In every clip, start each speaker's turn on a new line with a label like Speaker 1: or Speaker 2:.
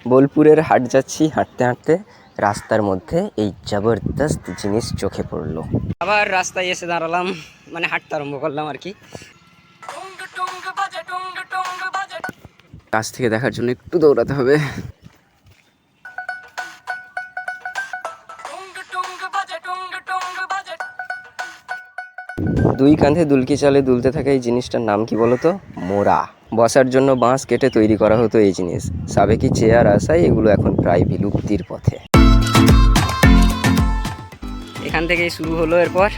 Speaker 1: বোলপুরের হাট যাচ্ছি, হাঁটতে হাঁটতে রাস্তার মধ্যে এই জবরদস্ত জিনিস চোখে পড়লো। আবার রাস্তায় এসে দাঁড়ালাম, মানে হাঁটতে আরম্ভ করলাম আর কি। কাছ থেকে দেখার জন্য একটু দৌড়াতে হবে। দুই কাঁধে দুলকি চালে দুলতে থাকা এই জিনিসটার নাম কি বলতো? মোড়া। বসার জন্য বাঁশ কেটে তৈরি করা হতো এই জিনিস। সাবেকি চেয়ার আসায় এগুলো এখন প্রায় বিলুপ্তির পথে। এখান থেকেই শুরু হলো এরপর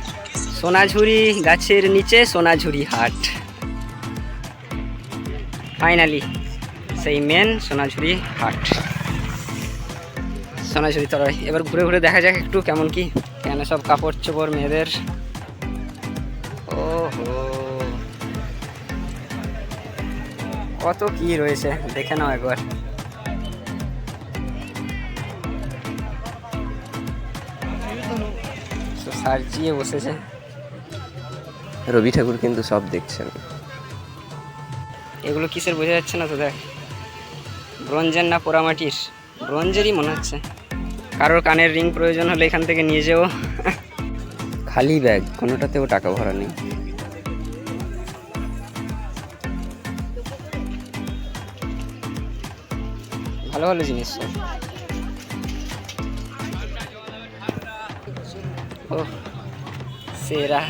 Speaker 1: সোনাঝুরি গাছের নিচে সোনাঝুরি হাট। ফাইনালি সেই মেন সোনাঝুরি হাট, সোনাঝুরি তরাই। এবার ঘুরে ঘুরে দেখা যাক একটু কেমন কি, কেন সব কাপড় চোপড় মেয়েদের। ওহো, কত কি রয়েছে দেখে নাও একবার। সাজিয়ে বসেছে। রবি ঠাকুর কিন্তু সব দেখছেন। এগুলো কিসের বোঝা যাচ্ছে না তো, দেখ ব্রোঞ্জের না পোড়ামাটির। ব্রোঞ্জেরই মনে হচ্ছে। কারোর কানের রিং প্রয়োজন হলে এখান থেকে নিয়ে যাও। খালি ব্যাগ, কোনোটাতেও টাকা ভরা নেই। ভালো ভালো জিনিস সব। ও সেরা,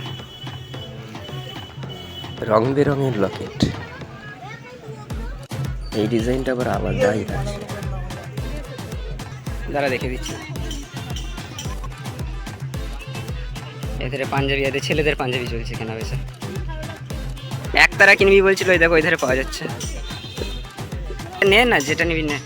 Speaker 1: রং বেরঙের লকেট। এই ডিজাইনটা আবার আলাদাই আছে। দাঁড়া দেখে দিচ্ছি। এদের পাঞ্জাবি, এদের ছেলেদের পাঞ্জাবি চলছে কেনা বেচা। একতারা কিনবি বলছিল, ওই দেখো ওই ধারে পাওয়া যাচ্ছে। নে না, যেটা নিবি নে।